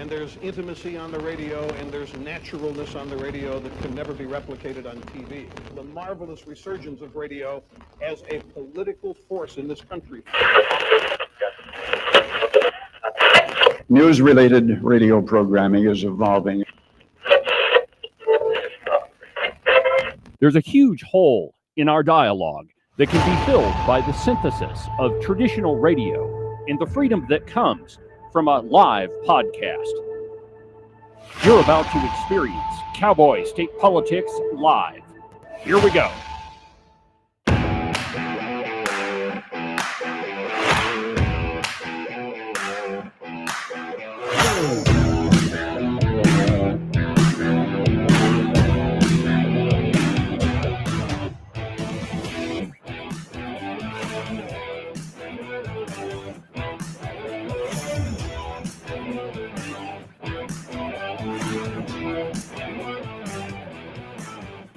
and there's intimacy on the radio, and there's naturalness on the radio that can never be replicated on TV. The marvelous resurgence of radio as a political force in this country. News-related radio programming is evolving. There's a huge hole in our dialogue that can be filled by the synthesis of traditional radio and the freedom that comes from a live podcast. You're about to experience Cowboy State Politics live. Here we go.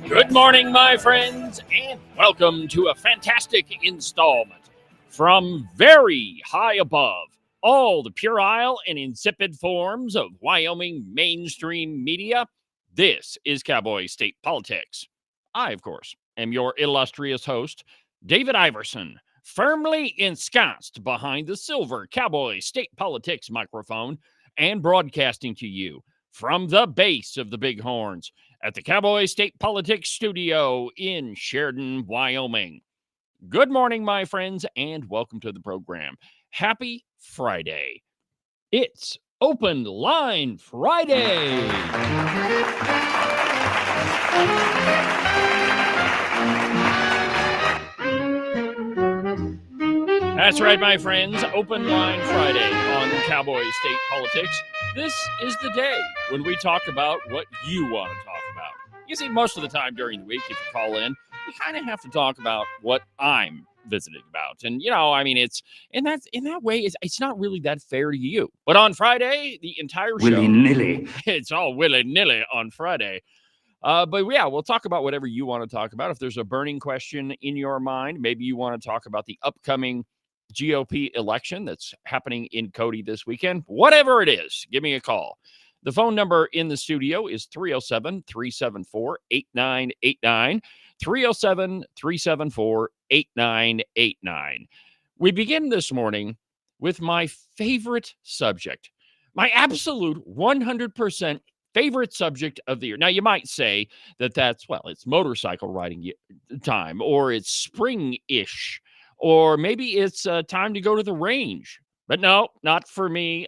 Good morning, my friends, and welcome to a fantastic installment from very high above all the puerile and insipid forms of Wyoming mainstream media. This is Cowboy State Politics. I, of course, am your illustrious host, David Iverson, firmly ensconced behind the silver Cowboy State Politics microphone and broadcasting to you from the base of the Bighorns at the Cowboy State Politics Studio in Sheridan, Wyoming. Good morning, my friends, and welcome to the program. Happy Friday. It's Open Line Friday. That's right, my friends. Open Line Friday on Cowboy State Politics. This is the day when we talk about what you want to talk about. You see, most of the time during the week, if you call in, you kind of have to talk about what I'm visiting about. And, you know, I mean, it's in that way, it's not really that fair to you. But on Friday, the entire show, Willy-nilly. It's all willy-nilly on Friday. But yeah, we'll talk about whatever you want to talk about. If there's a burning question in your mind, maybe you want to talk about the upcoming GOP election that's happening in Cody this weekend. Whatever it is, give me a call. The phone number in the studio is 307-374-8989, 307-374-8989. We begin this morning with my favorite subject, my absolute 100% favorite subject of the year. Now, you might say it's motorcycle riding time, or it's spring-ish, or maybe it's time to go to the range. But no, not for me.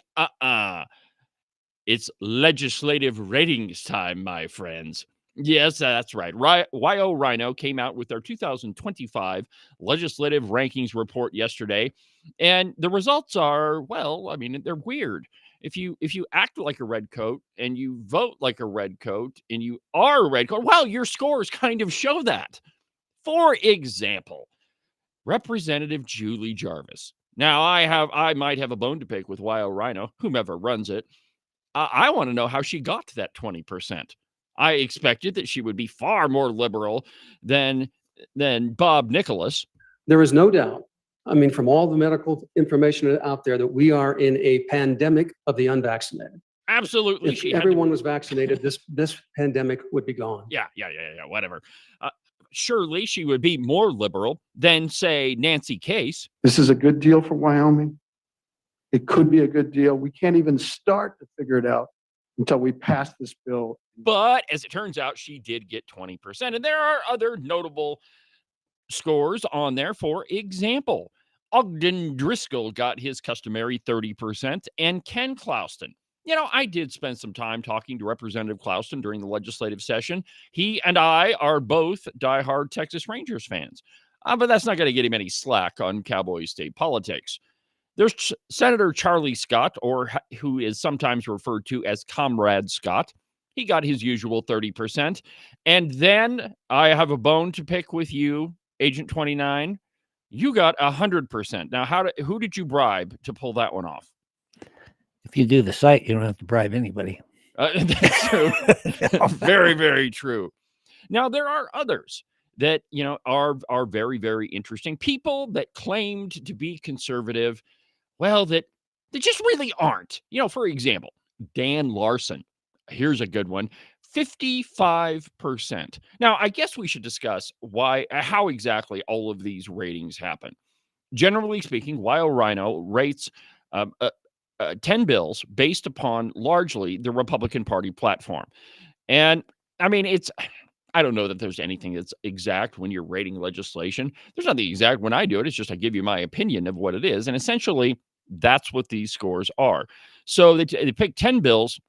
It's legislative ratings time, my friends. Yes, that's right. YO Rhino came out with their 2025 legislative rankings report yesterday, and the results are, well, I mean, they're weird. If you act like a redcoat and you vote like a redcoat and you are a redcoat, well, your scores kind of show that. For example, Representative Julie Jarvis. Now, I might have a bone to pick with YO Rhino, whomever runs it. I want to know how she got to that 20%. I expected that she would be far more liberal than Bob Nicholas. There is no doubt, I mean, from all the medical information out there, that we are in a pandemic of the unvaccinated. Absolutely. If everyone was vaccinated, this pandemic would be gone. Yeah, whatever. Surely she would be more liberal than, say, Nancy Case. This is a good deal for Wyoming. It could be a good deal. We can't even start to figure it out until we pass this bill. But as it turns out, she did get 20%. And there are other notable scores on there. For example, Ogden Driscoll got his customary 30%, and Ken Clouston. You know, I did spend some time talking to Representative Clouston during the legislative session. He and I are both diehard Texas Rangers fans. But that's not going to get him any slack on Cowboy State Politics. There's Senator Charlie Scott, or who is sometimes referred to as Comrade Scott. He got his usual 30%. And then I have a bone to pick with you, Agent 29. You got 100%. Now, who did you bribe to pull that one off? If you do the site, you don't have to bribe anybody. That's true. Very, very true. Now, there are others that, you know, are very, very interesting. People that claimed to be conservative, well, that just really aren't. You know, for example, Dan Larson. Here's a good one. 55%. Now, I guess we should discuss how exactly all of these ratings happen. Generally speaking, Wild Rhino rates 10 bills based upon largely the Republican Party platform. And I mean, I don't know that there's anything that's exact when you're rating legislation. There's nothing exact when I do it. It's just I give you my opinion of what it is. And essentially, that's what these scores are. So they pick 10 bills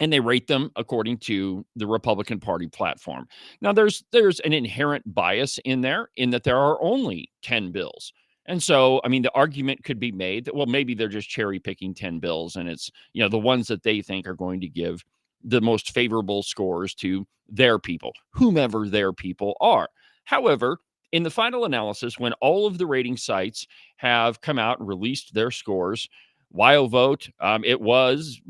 and they rate them according to the Republican Party platform. Now, there's an inherent bias in there in that there are only 10 bills. And so, I mean, the argument could be made that, well, maybe they're just cherry picking 10 bills and it's, the ones that they think are going to give the most favorable scores to their people, whomever their people are. However, in the final analysis, when all of the rating sites have come out and released their scores, WyoVote, it was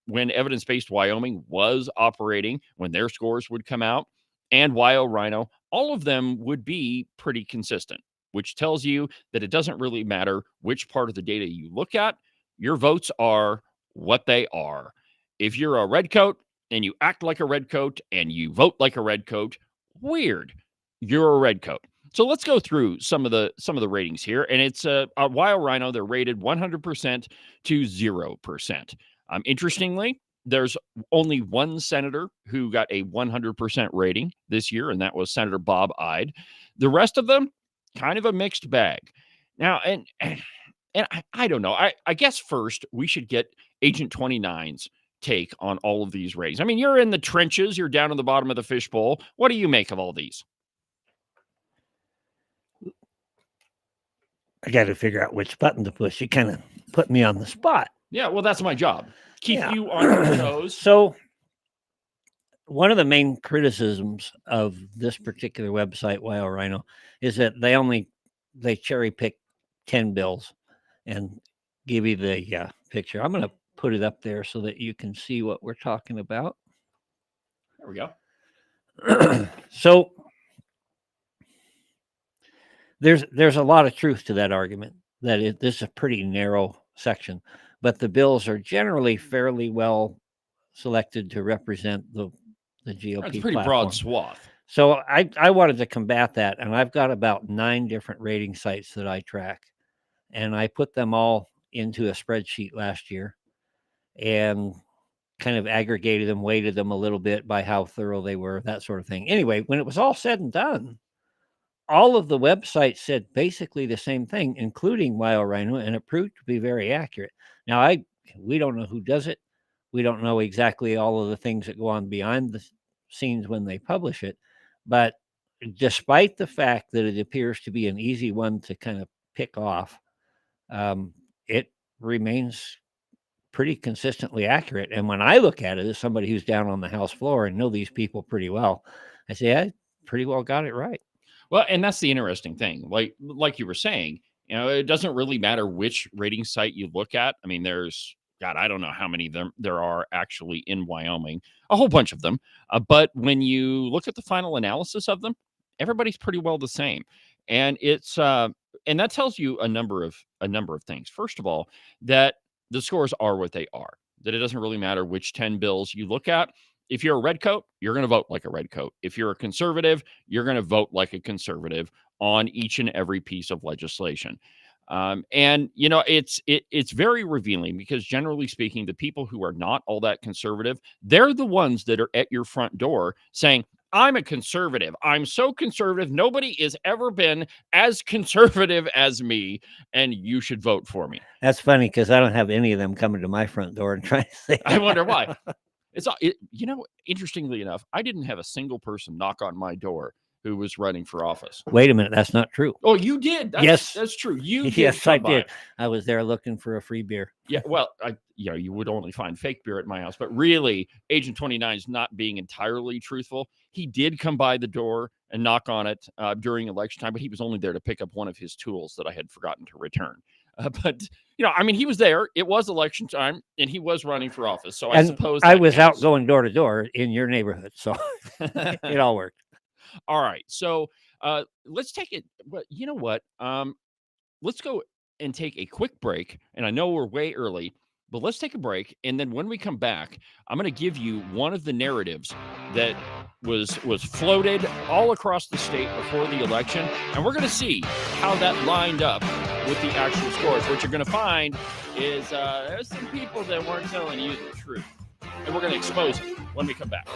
when Evidence-Based Wyoming was operating, when their scores would come out, and WyoRhino, all of them would be pretty consistent, which tells you that it doesn't really matter which part of the data you look at. Your votes are what they are. If you're a redcoat and you act like a redcoat and you vote like a redcoat, weird. You're a redcoat. So let's go through some of the ratings here, and it's WyoRhino. They're rated 100% to 0%. Interestingly, there's only one senator who got a 100% rating this year, and that was Senator Bob Ide. The rest of them, kind of a mixed bag. Now, and I don't know. I guess first we should get Agent 29's take on all of these ratings. I mean, you're in the trenches. You're down in the bottom of the fishbowl. What do you make of all these? I got to figure out which button to push. You kind of put me on the spot. Yeah, well, that's my job. Keep you on your toes. So one of the main criticisms of this particular website, WyoRhino, is that they cherry pick 10 bills and give you the picture. I'm going to put it up there so that you can see what we're talking about. There we go. So there's a lot of truth to that argument that this is a pretty narrow section, but the bills are generally fairly well selected to represent the GOP. That's a pretty platform. broad swath. So I wanted to combat that, and I've got about 9 different rating sites that I track, and I put them all into a spreadsheet last year and kind of aggregated them, weighted them a little bit by how thorough they were, that sort of thing. Anyway, when it was all said and done, all of the websites said basically the same thing, including WyoRhino, and it proved to be very accurate. Now, we don't know who does it. We don't know exactly all of the things that go on behind the scenes when they publish it. But despite the fact that it appears to be an easy one to kind of pick off, it remains pretty consistently accurate. And when I look at it as somebody who's down on the House floor and know these people pretty well, I say, I pretty well got it right. Well, and that's the interesting thing. Like you were saying, it doesn't really matter which rating site you look at. I mean, there's, God, I don't know how many there are actually in Wyoming, a whole bunch of them. But when you look at the final analysis of them, everybody's pretty well the same. And it's and that tells you a number of things. First of all, that the scores are what they are, that it doesn't really matter which 10 bills you look at. If you're a redcoat, you're going to vote like a redcoat. If you're a conservative, you're going to vote like a conservative on each and every piece of legislation. And it's very revealing because generally speaking, the people who are not all that conservative, they're the ones that are at your front door saying, I'm a conservative. I'm so conservative. Nobody has ever been as conservative as me, and you should vote for me. That's funny because I don't have any of them coming to my front door and trying to say. I wonder why. Interestingly enough, I didn't have a single person knock on my door who was running for office. Wait a minute, that's not true. Oh, you did? Yes, that's true. Yes, I did. I was there looking for a free beer. Yeah, well, you would only find fake beer at my house, but really, Agent 29 is not being entirely truthful. He did come by the door and knock on it during election time, but he was only there to pick up one of his tools that I had forgotten to return. But he was there. It was election time, and he was running for office. So I suppose I was out going door to door in your neighborhood, so it all worked. All right, so let's take it. But you know what? Let's go and take a quick break. And I know we're way early, But let's take a break, and then when we come back, I'm going to give you one of the narratives that was floated all across the state before the election, and we're going to see how that lined up with the actual scores. What you're going to find is there's some people that weren't telling you the truth, and we're going to expose it when we come back.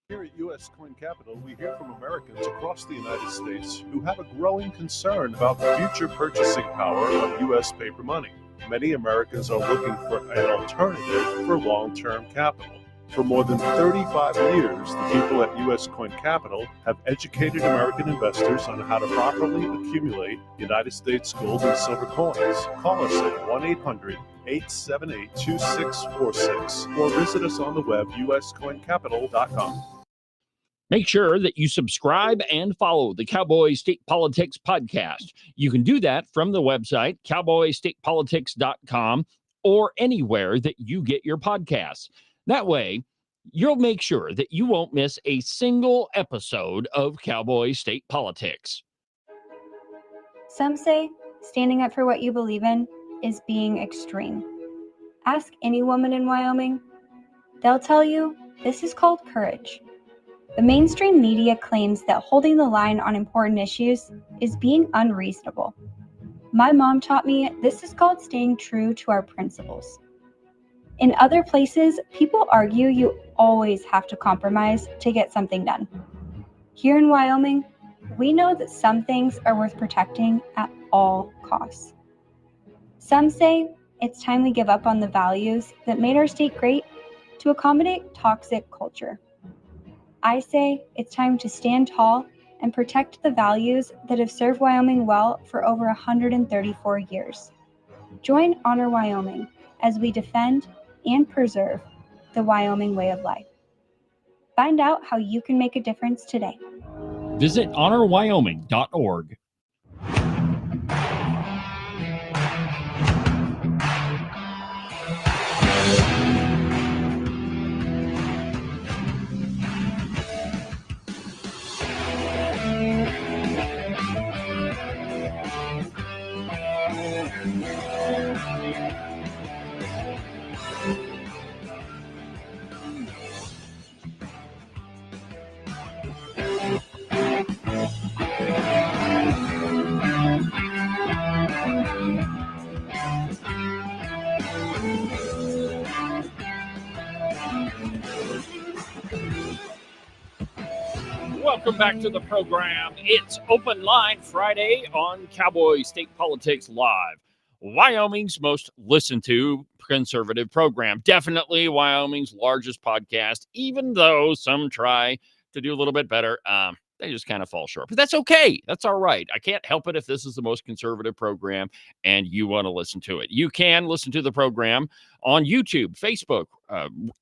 Here at U.S. Coin Capital, we hear from Americans across the United States who have a growing concern about the future purchasing power of U.S. paper money. Many Americans are looking for an alternative for long-term capital. For more than 35 years, the people at U.S. Coin Capital have educated American investors on how to properly accumulate United States gold and silver coins. Call us at 1-800-878-2646 or visit us on the web, uscoincapital.com. Make sure that you subscribe and follow the Cowboy State Politics podcast. You can do that from the website, cowboystatepolitics.com, or anywhere that you get your podcasts. That way, you'll make sure that you won't miss a single episode of Cowboy State Politics. Some say standing up for what you believe in is being extreme. Ask any woman in Wyoming. They'll tell you this is called courage. The mainstream media claims that holding the line on important issues is being unreasonable. My mom taught me this is called staying true to our principles. In other places, people argue you always have to compromise to get something done. Here in Wyoming, we know that some things are worth protecting at all costs. Some say it's time we give up on the values that made our state great to accommodate toxic culture. I say it's time to stand tall and protect the values that have served Wyoming well for over 134 years. Join Honor Wyoming as we defend and preserve the Wyoming way of life. Find out how you can make a difference today. Visit honorwyoming.org. Welcome back to the program. It's Open Line Friday on Cowboy State Politics Live, Wyoming's most listened to conservative program. Definitely Wyoming's largest podcast, even though some try to do a little bit better. They just kind of fall short, but that's okay. That's all right. I can't help it if this is the most conservative program and you want to listen to it. You can listen to the program on YouTube, Facebook,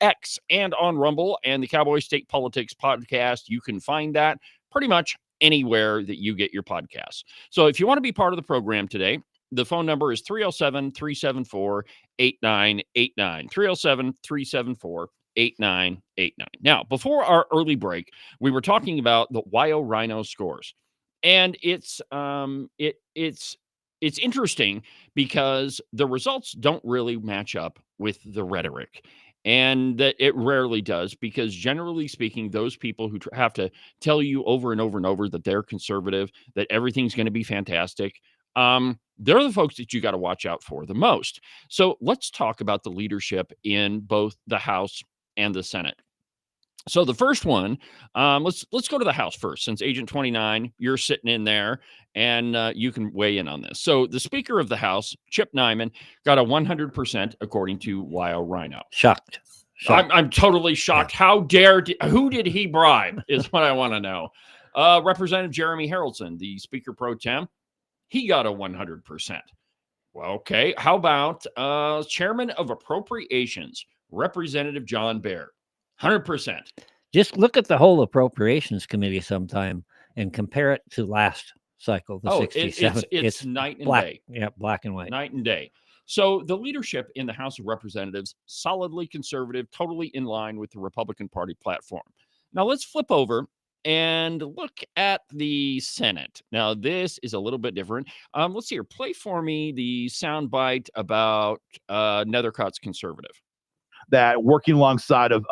X, and on Rumble, and the Cowboy State Politics podcast. You can find that pretty much anywhere that you get your podcasts. So if you want to be part of the program today, the phone number is 307-374-8989. 307-374-8989. Now, before our early break, we were talking about the Wyoming Rhino scores, and it's interesting because the results don't really match up with the rhetoric, and that it rarely does, because generally speaking, those people who have to tell you over and over and over that they're conservative, that everything's going to be fantastic, they're the folks that you got to watch out for the most. So let's talk about the leadership in both the House and the Senate. So the first one, let's go to the House first, since Agent 29, you're sitting in there, and you can weigh in on this. So the Speaker of the House, Chip Nyman, got a 100% according to Wyoming Rhino. Shocked. I'm totally shocked. How dare, who did he bribe is what I want to know. Representative Jeremy Harrelson, the Speaker Pro Tem, he got a 100%. Well, okay. How about Chairman of Appropriations, Representative John Baer, 100%. Just look at the whole Appropriations Committee sometime and compare it to last cycle, the 67. It's night and black, day. Yeah, black and white. Night and day. So the leadership in the House of Representatives, solidly conservative, totally in line with the Republican Party platform. Now let's flip over and look at the Senate. Now this is a little bit different. Let's see here. Play for me the soundbite about Nethercott's conservative. That working alongside of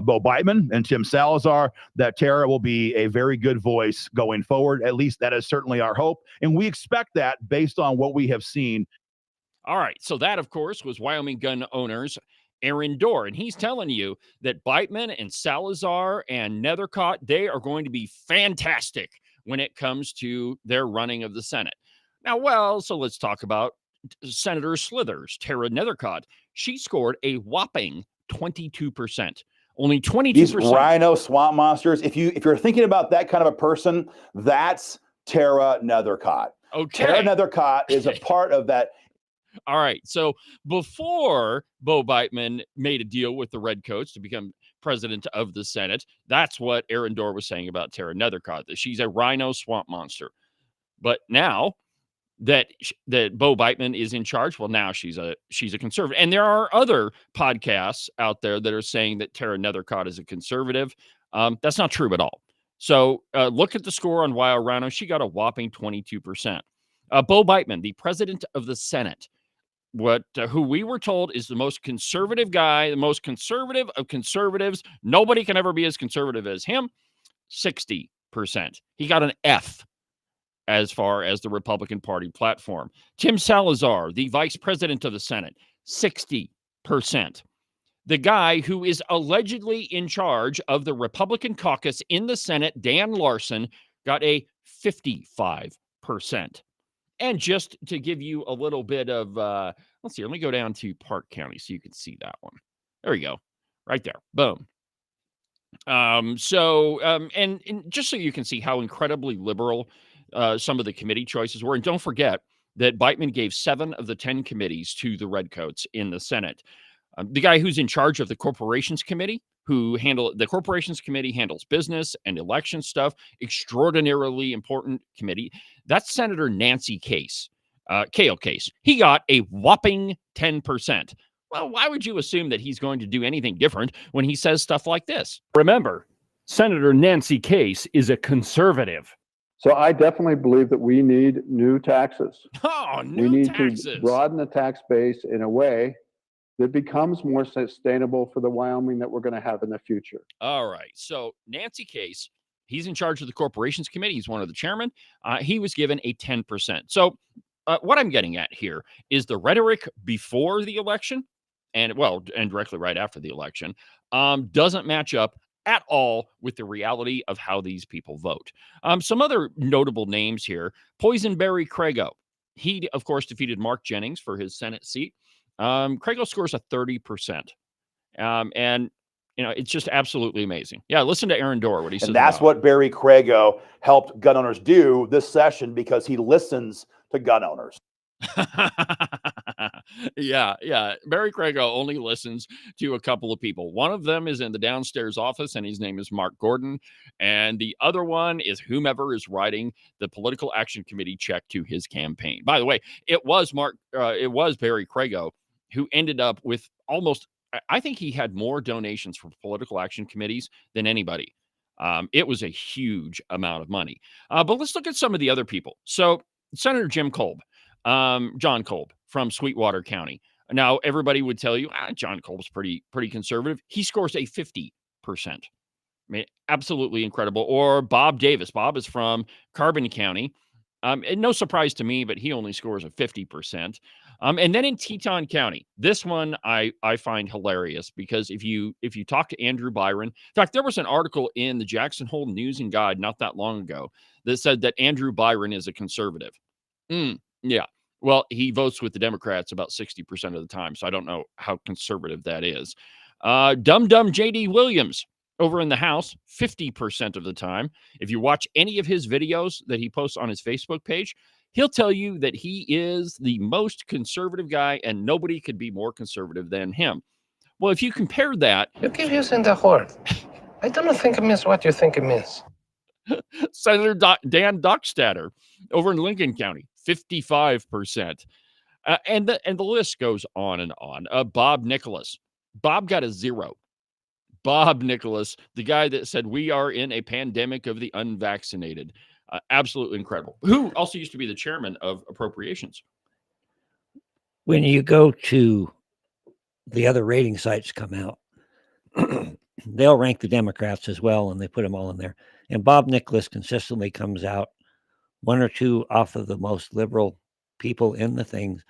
Bo Biteman and Tim Salazar, that Tara will be a very good voice going forward. At least that is certainly our hope. And we expect that based on what we have seen. All right. So that, of course, was Wyoming gun owners Aaron Dorr. And he's telling you that Biteman and Salazar and Nethercott, they are going to be fantastic when it comes to their running of the Senate. Now, so let's talk about Senator Slithers, Tara Nethercott. She scored a whopping 22%. Only 22%. These rhino swamp monsters. If you're thinking about that kind of a person, that's Tara Nethercott. Okay. Tara Nethercott is a part of that. All right. So before Bo Biteman made a deal with the Redcoats to become president of the Senate, that's what Aaron Dorr was saying about Tara Nethercott, that she's a rhino swamp monster. But now that Bo Biteman is in charge, well, now she's a conservative. And there are other podcasts out there that are saying that Tara Nethercott is a conservative. That's not true at all. So look at the score on Wild Rhino. She got a whopping 22%. Bo Biteman, the president of the Senate, who we were told is the most conservative guy, the most conservative of conservatives. Nobody can ever be as conservative as him. 60%. He got an F as far as the Republican Party platform. Tim Salazar, the vice president of the Senate, 60%. The guy who is allegedly in charge of the Republican caucus in the Senate, Dan Larson, got a 55%. And just to give you a little bit of, let's see, let me go down to Park County so you can see that one. There you go. Right there. Boom. And just so you can see how incredibly liberal some of the committee choices were. And don't forget that Biteman gave 7 of the 10 committees to the Redcoats in the Senate. The guy who's in charge of the Corporations Committee, the Corporations Committee handles business and election stuff, extraordinarily important committee. That's Senator Nancy Case, Kale Case. He got a whopping 10%. Well, why would you assume that he's going to do anything different when he says stuff like this? Remember, Senator Nancy Case is a conservative. So I definitely believe that we need new taxes. Oh, We need taxes. to broaden the tax base in a way that becomes more sustainable for the Wyoming that we're going to have in the future. All right. So Nancy Case, he's in charge of the Corporations Committee. He's one of the chairmen. He was given a 10%. So what I'm getting at here is the rhetoric before the election and directly right after the election doesn't match up at all with the reality of how these people vote. Some other notable names here. Poison Barry Crago. He, of course, defeated Mark Jennings for his Senate seat. Crago scores a 30%. And, it's just absolutely amazing. Yeah, listen to Aaron Dorr, what he says. And that's what Barry Crago helped gun owners do this session because he listens to gun owners. Yeah. Barry Crago only listens to a couple of people. One of them is in the downstairs office, and his name is Mark Gordon. And the other one is whomever is writing the Political Action Committee check to his campaign. By the way, it was Barry Crago who ended up with I think he had more donations for political action committees than anybody. It was a huge amount of money. But let's look at some of the other people. So Senator John Kolb from Sweetwater County. Now, everybody would tell you, John Kolb's pretty conservative. He scores a 50%. I mean, absolutely incredible. Or Bob Davis. Bob is from Carbon County. And no surprise to me, but he only scores a 50%. And then in Teton County, this one I find hilarious because if you talk to Andrew Byron, in fact, there was an article in the Jackson Hole News and Guide not that long ago that said that Andrew Byron is a conservative. Yeah. Well, he votes with the Democrats about 60% of the time, so I don't know how conservative that is. Dum Dum J.D. Williams. Over in the House, 50% of the time. If you watch any of his videos that he posts on his Facebook page, he'll tell you that he is the most conservative guy and nobody could be more conservative than him. Well, if you compare that, You keep using the word. I don't think it means what you think it means. Senator Dan Dockstader over in Lincoln County, 55%. And the list goes on and on. Bob Nicholas. Bob got a 0. Bob Nicholas, the guy that said we are in a pandemic of the unvaccinated. Absolutely incredible. Who also used to be the chairman of appropriations. When you go to the other rating sites come out, they'll rank the Democrats as well, and they put them all in there. And Bob Nicholas consistently comes out 1 or 2 off of the most liberal people in the things,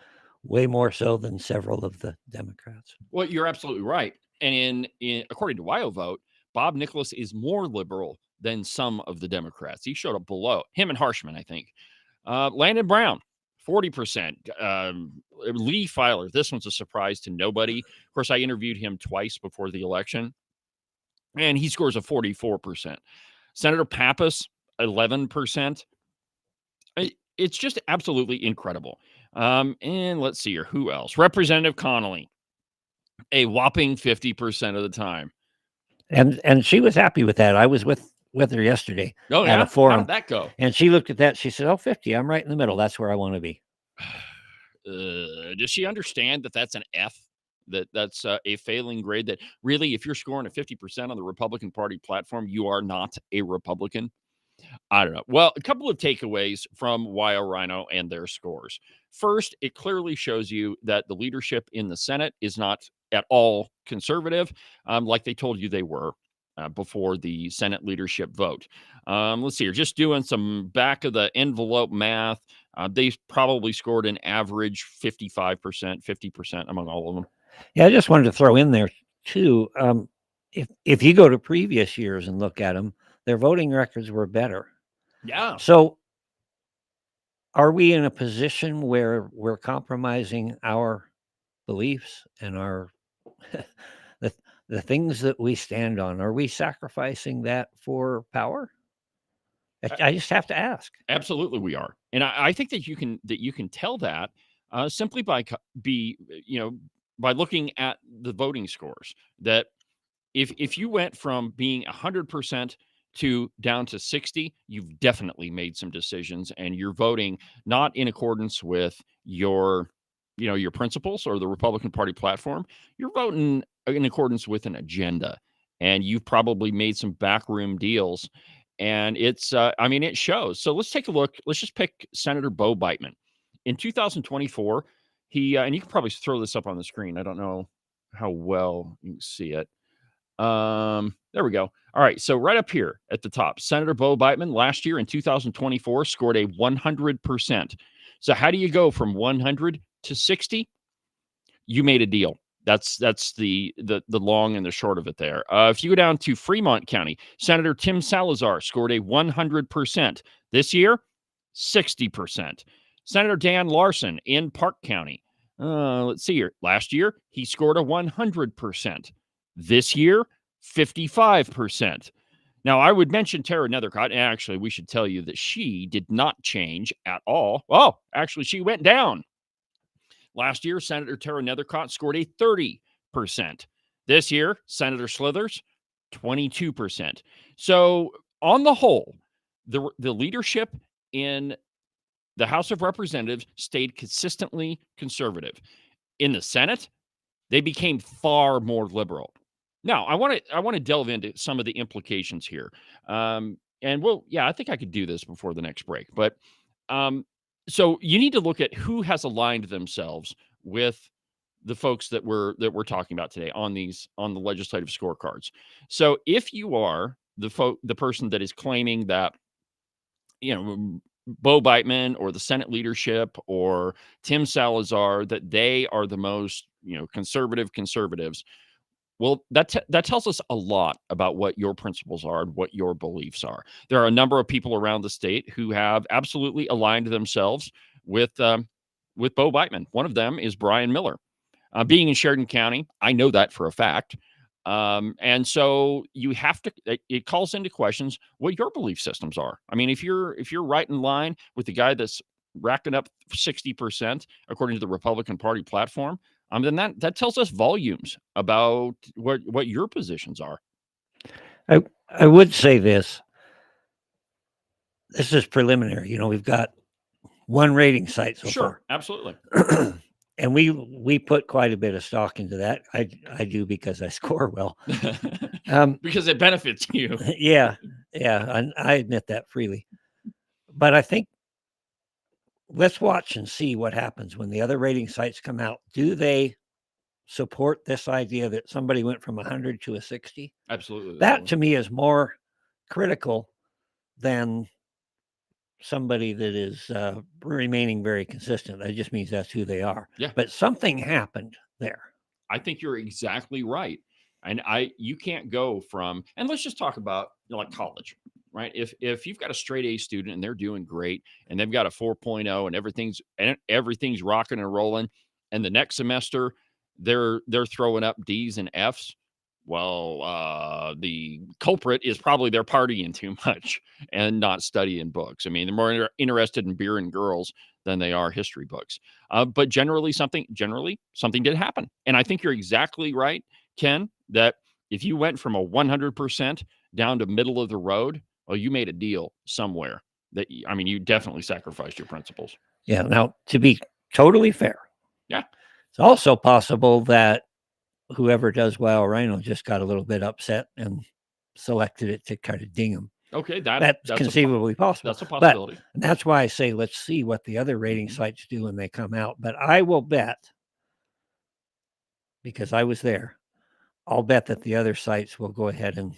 way more so than several of the Democrats. Well, you're absolutely right. And in according to WyoVote, Bob Nicholas is more liberal than some of the Democrats. He showed up below him and Harshman, I think. Landon Brown, 40%. Lee Filer, this one's a surprise to nobody. Of course, I interviewed him twice before the election, and he scores a 44%. Senator Pappas, 11%. It's just absolutely incredible. And let's see here. Who else? Representative Connolly, a whopping 50% of the time. And she was happy with that. I was with her yesterday at a forum. How did that go? And she looked at that. She said, 50, I'm right in the middle. That's where I want to be. Does she understand that that's an F? That's a failing grade, that really, if you're scoring a 50% on the Republican Party platform, you are not a Republican? I don't know. Well, a couple of takeaways from WyoRhino and their scores. First, it clearly shows you that the leadership in the Senate is not at all conservative, like they told you they were before the Senate leadership vote. Let's see here. Just doing some back of the envelope math. They probably scored an average 55%, 50% among all of them. Yeah, I just wanted to throw in there, too. If you go to previous years and look at them, their voting records were better. Yeah. So are we in a position where we're compromising our beliefs and our the things that we stand on? Are we sacrificing that for power? I just have to ask. Absolutely, we are, and I think that you can tell that simply by by looking at the voting scores. That if you went from being 100% to down to 60, you've definitely made some decisions, and you're voting not in accordance with your principles or the Republican Party platform. You're voting in accordance with an agenda, and you've probably made some backroom deals, and it's it shows. So let's take a look. Let's just pick Senator Bo Biteman. In 2024, he and you can probably throw this up on the screen. I don't know how well you can see it. There we go. All right. So right up here at the top, Senator Bo Biteman last year in 2024 scored a 100%. So how do you go from 100 to 60? You made a deal. That's the long and the short of it there. If you go down to Fremont County, Senator Tim Salazar scored a 100%. This year, 60%. Senator Dan Larson in Park County. Let's see here. Last year, he scored a 100%. This year, 55%. Now, I would mention Tara Nethercott. Actually, we should tell you that she did not change at all. Oh, actually, she went down. Last year, Senator Tara Nethercott scored a 30%. This year, Senator Slithers, 22%. So, on the whole, the leadership in the House of Representatives stayed consistently conservative. In the Senate, they became far more liberal. Now, I want to delve into some of the implications here. I think I could do this before the next break. But so you need to look at who has aligned themselves with the folks that we're talking about today on the legislative scorecards. So if you are the person that is claiming that, Bo Biteman or the Senate leadership or Tim Salazar, that they are the most, conservatives. Well, that tells us a lot about what your principles are and what your beliefs are. There are a number of people around the state who have absolutely aligned themselves with Bo Biteman. One of them is Brian Miller. Being in Sheridan County, I know that for a fact. And so you have to, it calls into questions what your belief systems are. I mean, if you're right in line with the guy that's racking up 60%, according to the Republican Party platform, then that tells us volumes about what your positions are. I would say this. This is preliminary. You know, we've got one rating site so Sure, far. absolutely. And we put quite a bit of stock into that. I do because I score well. Because it benefits you. Yeah, and I admit that freely. But I think let's watch and see what happens when the other rating sites come out. Do they support this idea that somebody went from 100 to a 60? Absolutely. That to me is more critical than somebody that is remaining very consistent. That just means that's who they are. Yeah. But something happened there. I think you're exactly right. And you can't go from, and let's just talk about, like college, right? If you've got a straight A student and they're doing great and they've got a 4.0 and everything's rocking and rolling, and the next semester they're throwing up D's and F's, well, the culprit is probably they're partying too much and not studying books. I mean, they're more interested in beer and girls than they are history books. But generally something did happen. And I think you're exactly right, Ken, that if you went from a 100% down to middle of the road, well, you made a deal somewhere that, I mean, you definitely sacrificed your principles. Yeah. Now, to be totally fair, yeah, it's also possible that whoever does Wow Rhino just got a little bit upset and selected it to kind of ding them. Okay, that's conceivably possible. That's a possibility. But that's why I say let's see what the other rating sites do when they come out. But I will bet, because I was there, I'll bet that the other sites will go ahead and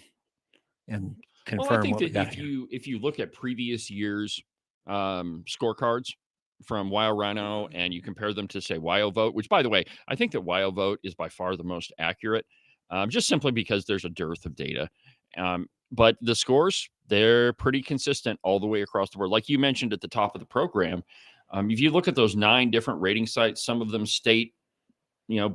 confirm. Well, I think what that if you look at previous years' scorecards from Wyo Rhino and you compare them to, say, WyoVote, which, by the way, I think that WyoVote is by far the most accurate, just simply because there's a dearth of data. But the scores, they're pretty consistent all the way across the board. Like you mentioned at the top of the program, if you look at those 9 different rating sites, some of them state,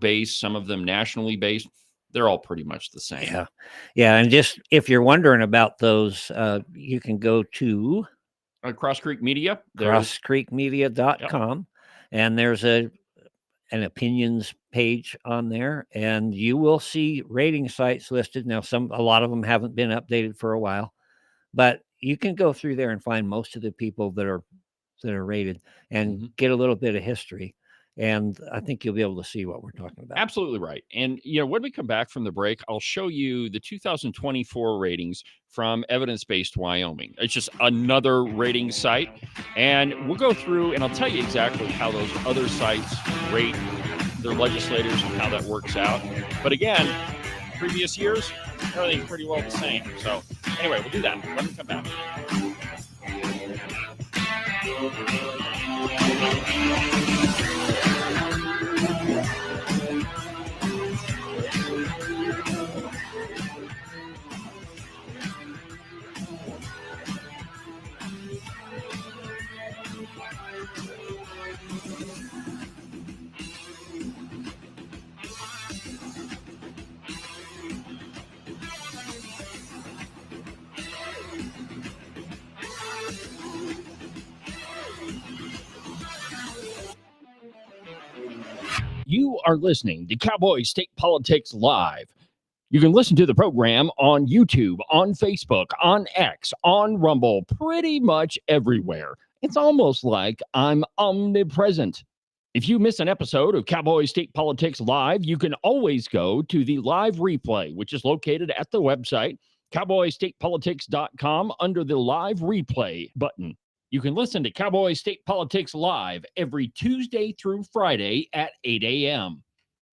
based, some of them nationally based, they're all pretty much the same. Yeah. Yeah. And just if you're wondering about those, you can go to Cross Creek Media, crosscreekmedia.com, and there's an opinions page on there, and you will see rating sites listed. Now, a lot of them haven't been updated for a while, but you can go through there and find most of the people that are rated and get a little bit of history. And I think you'll be able to see what we're talking about. Absolutely right. And, when we come back from the break, I'll show you the 2024 ratings from Evidence-Based Wyoming. It's just another rating site. And we'll go through and I'll tell you exactly how those other sites rate their legislators and how that works out. But again, previous years, everything's pretty well the same. So anyway, we'll do that. Let me come back. You are listening to Cowboy State Politics Live. You can listen to the program on YouTube, on Facebook, on X, on Rumble, pretty much everywhere. It's almost like I'm omnipresent. If you miss an episode of Cowboy State Politics Live, you can always go to the live replay, which is located at the website, cowboystatepolitics.com, under the live replay button. You can listen to Cowboy State Politics Live every Tuesday through Friday at 8 a.m.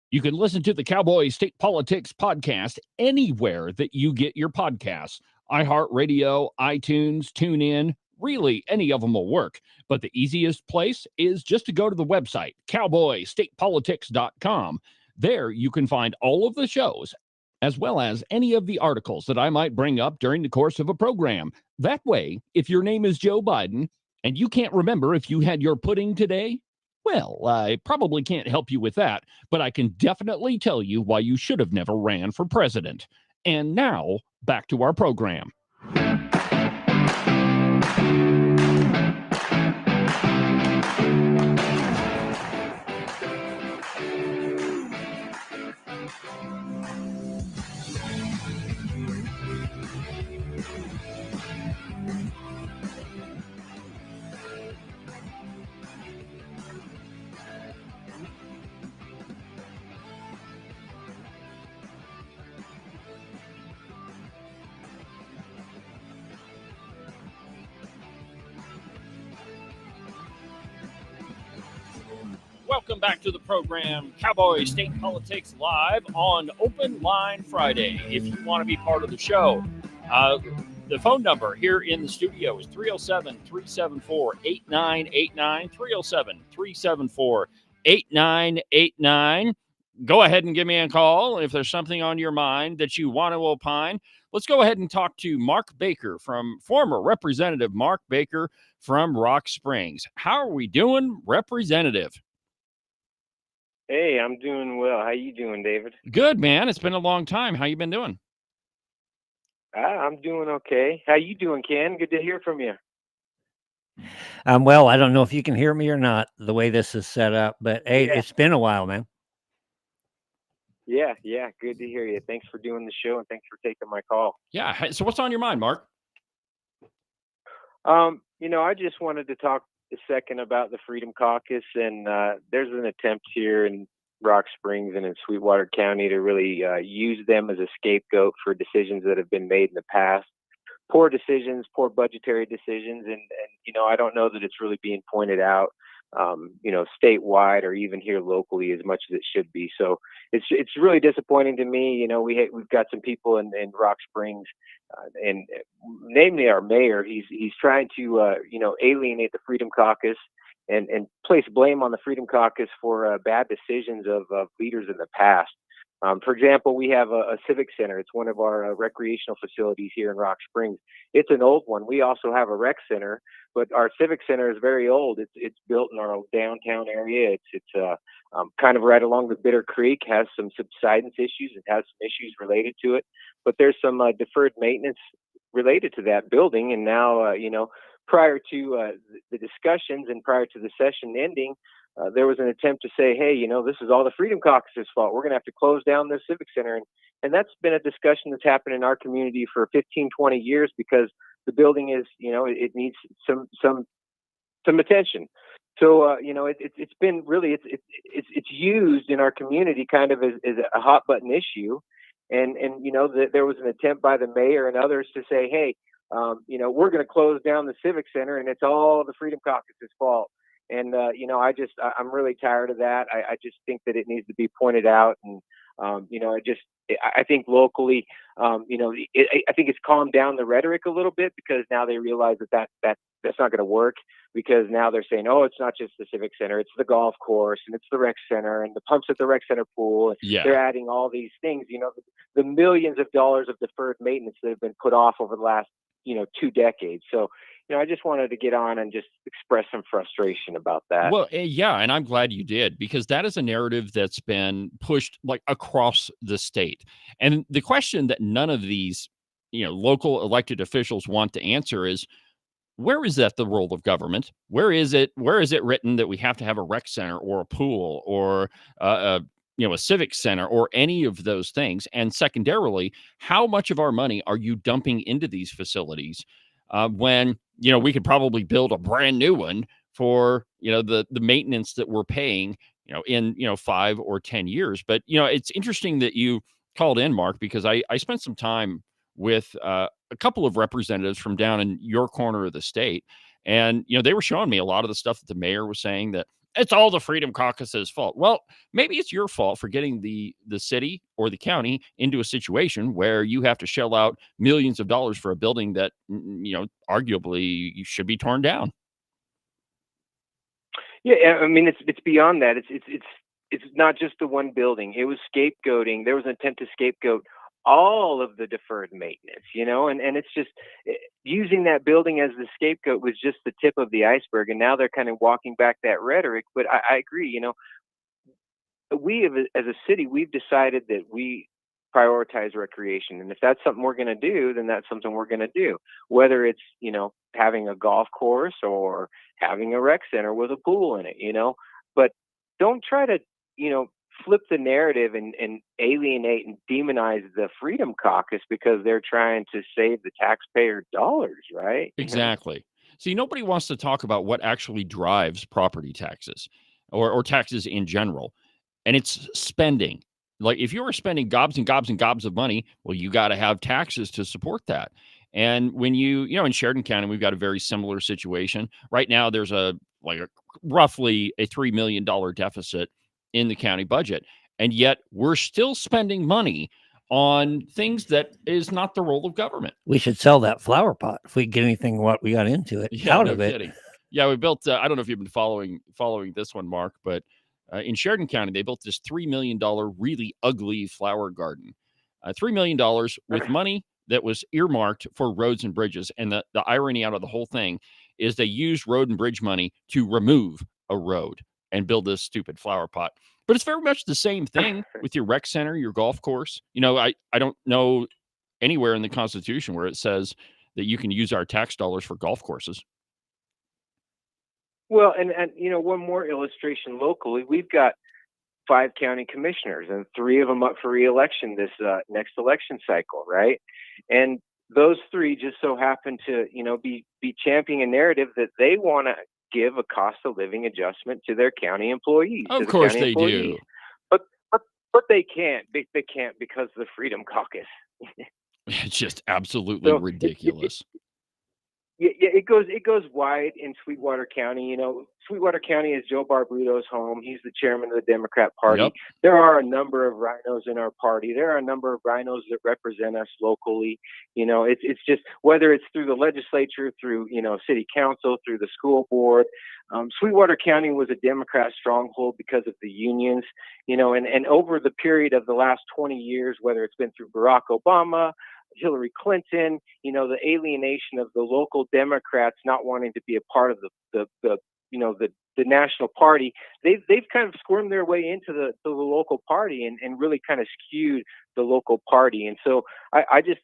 You can listen to the Cowboy State Politics podcast anywhere that you get your podcasts. iHeartRadio, iTunes, TuneIn, really any of them will work. But the easiest place is just to go to the website, cowboystatepolitics.com. There you can find all of the shows, as well as any of the articles that I might bring up during the course of a program. That way, if your name is Joe Biden and you can't remember if you had your pudding today, Well, I probably can't help you with that, but I can definitely tell you why you should have never ran for president. And now, back to our program. Welcome back to the program, Cowboy State Politics Live on Open Line Friday. If you want to be part of the show, the phone number here in the studio is 307-374-8989, 307-374-8989. Go ahead and give me a call if there's something on your mind that you want to opine. Let's go ahead and talk to Mark Baker, former Representative Mark Baker from Rock Springs. How are we doing, Representative? Hey, I'm doing well. How you doing, David? Good, man. It's been a long time. How you been doing? I'm doing okay. How you doing, Ken? Good to hear from you. Well, I don't know if you can hear me or not, the way this is set up, but hey, Yeah. It's been a while, man. Yeah, good to hear you. Thanks for doing the show and thanks for taking my call. Yeah. So what's on your mind, Mark? I just wanted to talk a second about the Freedom Caucus, and there's an attempt here in Rock Springs and in Sweetwater County to really use them as a scapegoat for decisions that have been made in the past. Poor decisions, poor budgetary decisions, and I don't know that it's really being pointed out, statewide or even here locally as much as it should be. So it's really disappointing to me. We've got some people in Rock Springs, and namely our mayor. He's trying to alienate the Freedom Caucus and place blame on the Freedom Caucus for bad decisions of leaders in the past. For example, we have a civic center. It's one of our recreational facilities here in Rock Springs. It's an old one. We also have a rec center, but our civic center is very old. It's built in our downtown area. It's kind of right along the Bitter Creek, has some subsidence issues. It has some issues related to it, but there's some deferred maintenance related to that building. And now, prior to the discussions and prior to the session ending, there was an attempt to say, hey, this is all the Freedom Caucus's fault. We're going to have to close down this civic center. And that's been a discussion that's happened in our community for 15, 20 years because the building is, it needs some some So, it's been really, it's used in our community kind of as a hot button issue. And there was an attempt by the mayor and others to say, hey, we're going to close down the Civic Center and it's all the Freedom Caucus's fault. And, I'm really tired of that. I just think that it needs to be pointed out. And, I think locally, I think it's calmed down the rhetoric a little bit because now they realize that's not going to work, because now they're saying, oh, it's not just the Civic Center, it's the golf course and it's the rec center and the pumps at the rec center pool. Yeah. They're adding all these things, the millions of dollars of deferred maintenance that have been put off over the last, 2 decades. So, I just wanted to get on and just express some frustration about that. Well, yeah, and I'm glad you did, because that is a narrative that's been pushed like across the state. And the question that none of these, local elected officials want to answer is, where is that the role of government? Where is it written that we have to have a rec center or a pool or a civic center or any of those things? And secondarily, how much of our money are you dumping into these facilities when we could probably build a brand new one for the maintenance that we're paying in 5 or 10 years? But it's interesting that you called in, Mark, because I spent some time with a couple of representatives from down in your corner of the state, and they were showing me a lot of the stuff that the mayor was saying, that it's all the Freedom Caucus's fault. Well, maybe it's your fault for getting the city or the county into a situation where you have to shell out millions of dollars for a building that, arguably should be torn down. Yeah, I mean, it's beyond that. It's not just the one building. It was scapegoating. There was an attempt to scapegoat all of the deferred maintenance, and it's just using that building as the scapegoat was just the tip of the iceberg. And now they're kind of walking back that rhetoric. But I agree, we as a city, we've decided that we prioritize recreation. And if that's something we're going to do, then that's something we're going to do, whether it's, having a golf course or having a rec center with a pool in it, but don't try to, flip the narrative and alienate and demonize the Freedom Caucus because they're trying to save the taxpayer dollars, right? Exactly. See, nobody wants to talk about what actually drives property taxes or taxes in general. And it's spending. Like if you were spending gobs and gobs and gobs of money, well, you got to have taxes to support that. And when in Sheridan County, we've got a very similar situation. Right now, there's roughly a $3 million deficit in the county budget. And yet we're still spending money on things that is not the role of government. We should sell that flower pot if we get anything what we got into it out of it. Kidding. Yeah, we built. I don't know if you've been following this one, Mark, but in Sheridan County, they built this $3 million really ugly flower garden. $3 million with money that was earmarked for roads and bridges. And the irony out of the whole thing is they used road and bridge money to remove a road and build this stupid flower pot. But it's very much the same thing with your rec center, your golf course. I don't know anywhere in the Constitution where it says that you can use our tax dollars for golf courses. Well, and one more illustration locally, we've got 5 county commissioners and 3 of them up for re-election this next election cycle, right? And those 3 just so happen to, be championing a narrative that they want to give a cost of living adjustment to their county employees. Of course they do. But they can't. They can't because of the Freedom Caucus. It's just absolutely ridiculous. Yeah, it goes wide in Sweetwater County. Sweetwater County is Joe Barbuto's home. He's the chairman of the Democrat Party. Yep. There are a number of rhinos in our party. There are a number of rhinos that represent us locally. It's just whether it's through the legislature, through city council, through the school board. Sweetwater County was a Democrat stronghold because of the unions. And over the period of the last 20 years, whether it's been through Barack Obama, Hillary Clinton, the alienation of the local Democrats not wanting to be a part of the national party, they've kind of squirmed their way into the local party and really kind of skewed the local party. And so I just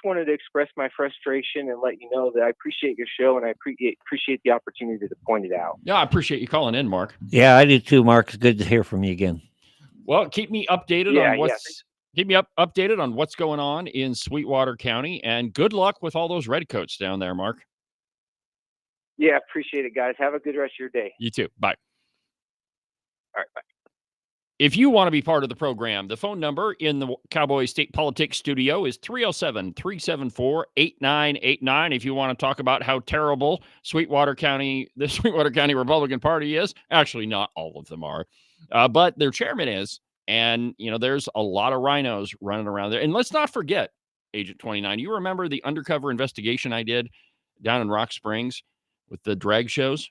wanted to express my frustration and let you know that I appreciate your show and I appreciate the opportunity to point it out. Yeah, I appreciate you calling in, Mark. Yeah, I do too, Mark. It's good to hear from you again. Well, keep me updated on what's keep me updated on what's going on in Sweetwater County, and good luck with all those redcoats down there, Mark. Yeah, appreciate it, guys. Have a good rest of your day. You too. Bye. All right, bye. If you want to be part of the program, the phone number in the Cowboy State Politics studio is 307-374-8989. If you want to talk about how terrible the Sweetwater County Republican Party is, actually not all of them are, but their chairman is. And, there's a lot of rhinos running around there. And let's not forget, Agent 29, you remember the undercover investigation I did down in Rock Springs with the drag shows?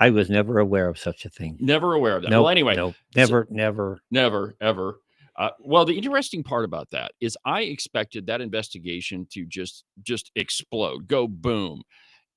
I was never aware of such a thing. Never aware of that. Nope, Well, anyway. Nope, never, ever. Well, the interesting part about that is I expected that investigation to just explode, go boom.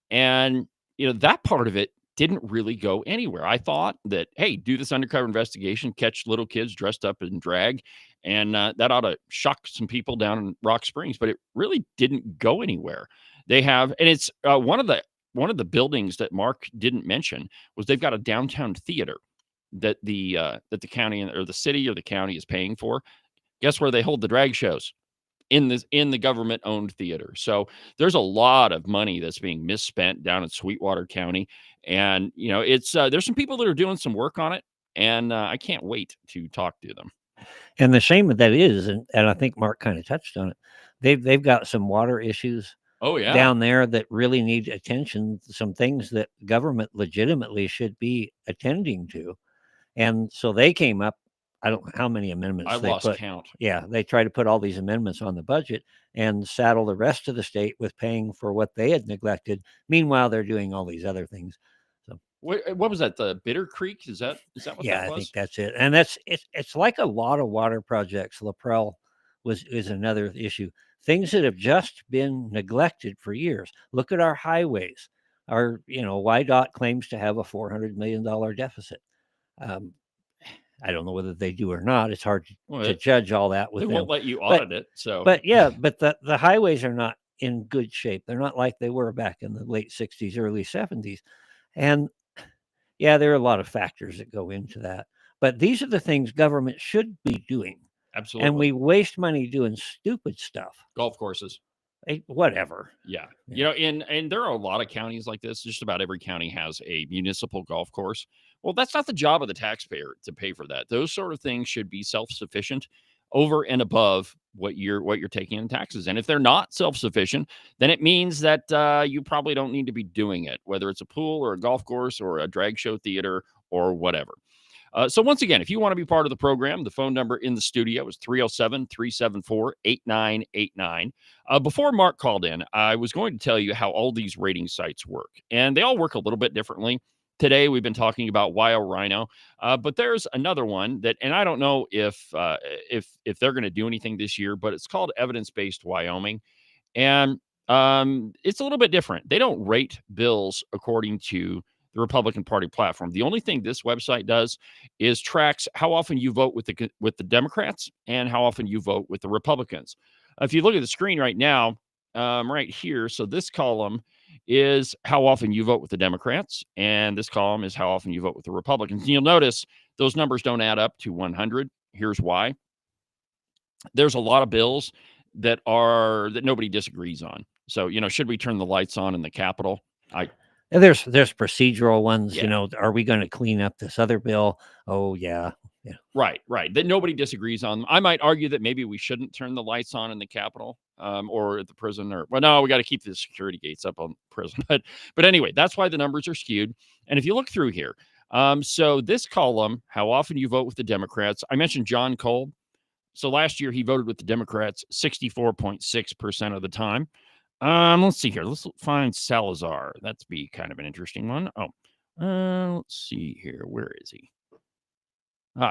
And, that part of it didn't really go anywhere. I thought that, hey, do this undercover investigation, catch little kids dressed up in drag, and that ought to shock some people down in Rock Springs, but it really didn't go anywhere. They have, and it's one of the buildings that Mark didn't mention was they've got a downtown theater that the county or the city or the county is paying for. Guess where they hold the drag shows? In the government-owned theater. So there's a lot of money that's being misspent down in Sweetwater County, and it's there's some people that are doing some work on it, and I can't wait to talk to them. And the shame of that is, and I think Mark kind of touched on it, they've got some water issues. Oh yeah, down there that really need attention. Some things that government legitimately should be attending to, and so they came up. I don't know how many amendments I lost count. Yeah, they try to put all these amendments on the budget and saddle the rest of the state with paying for what they had neglected. Meanwhile, they're doing all these other things. So What was that? The Bitter Creek? Is that what Yeah, that I was? think that's it. And it's like a lot of water projects. Laprelle is another issue. Things that have just been neglected for years. Look at our highways. Our, YDOT claims to have a $400 million deficit. Um, I don't know whether they do or not. It's hard to judge all that with They them. won't let you audit it. So, but the highways are not in good shape. They're not like they were back in the late 60s, early 70s. And yeah, there are a lot of factors that go into that. But these are the things government should be doing. absolutely. And we waste money doing stupid stuff. Golf courses. Whatever. Yeah. And there are a lot of counties like this. Just about every county has a municipal golf course. Well, that's not the job of the taxpayer to pay for that. Those sort of things should be self-sufficient over and above what you're taking in taxes. And if they're not self-sufficient, then it means that you probably don't need to be doing it, whether it's a pool or a golf course or a drag show theater or whatever. So once again, if you want to be part of the program, the phone number in the studio is 307-374-8989. Before Mark called in, I was going to tell you how all these rating sites work, and they all work a little bit differently. Today, we've been talking about Rhino, but there's another one that, and I don't know if they're going to do anything this year, but it's called Evidence-Based Wyoming, and it's a little bit different. They don't rate bills according to the Republican Party platform. The only thing this website does is tracks how often you vote with the Democrats and how often you vote with the Republicans. If you look at the screen right now, right here, so this column is how often you vote with the Democrats, and this column is how often you vote with the Republicans. And you'll notice those numbers don't add up to 100. Here's why. There's a lot of bills that nobody disagrees on. So, should we turn the lights on in the Capitol? And there's procedural ones, Yeah. Are we going to clean up this other bill? Oh, yeah. Right. That nobody disagrees on. I might argue that maybe we shouldn't turn the lights on in the Capitol or at the prison. No, we got to keep the security gates up on prison. But anyway, that's why the numbers are skewed. And if you look through here, so this column, how often you vote with the Democrats, I mentioned John Kolb. So last year he voted with the Democrats 64.6% of the time. Let's see here. Let's find Salazar. That'd be kind of an interesting one. Let's see here. Where is he?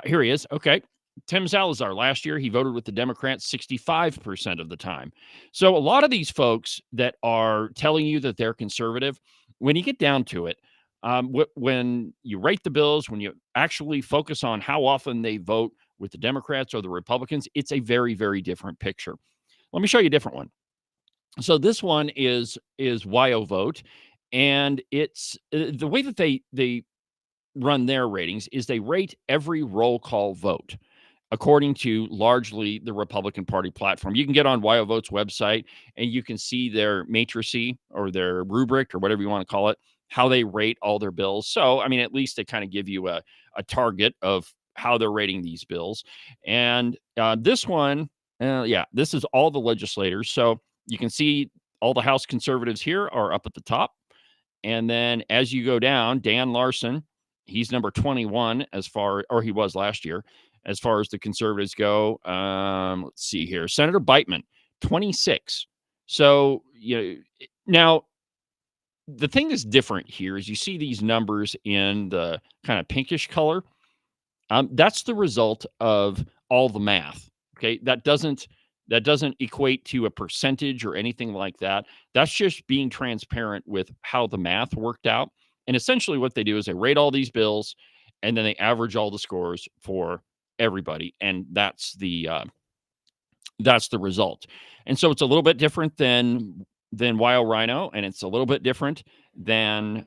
Here he is. Okay. Tim Salazar. Last year, he voted with the Democrats 65% of the time. So a lot of these folks that are telling you that they're conservative, when you get down to it, when you rate the bills, when you actually focus on how often they vote with the Democrats or the Republicans, it's a very, very different picture. Let me show you a different one. So this one is WyoVote, and it's the way that they run their ratings is they rate every roll call vote according to largely the Republican Party platform. You can get on WyoVote's website and you can see their matrice or their rubric or whatever you want to call it, how they rate all their bills. So, I mean, at least they kind of give you a target of how they're rating these bills. And this one, this is all the legislators. So you can see all the House conservatives here are up at the top. And then as you go down, Dan Larson, he's number 21 or he was last year, as far as the conservatives go. Let's see here. Senator Beitman, 26. So, now the thing that's different here is you see these numbers in the kind of pinkish color. That's the result of all the math. Okay. That doesn't equate to a percentage or anything like that. That's just being transparent with how the math worked out. And essentially what they do is they rate all these bills and then they average all the scores for everybody. And that's the result. And so it's a little bit different than Rhino, and it's a little bit different than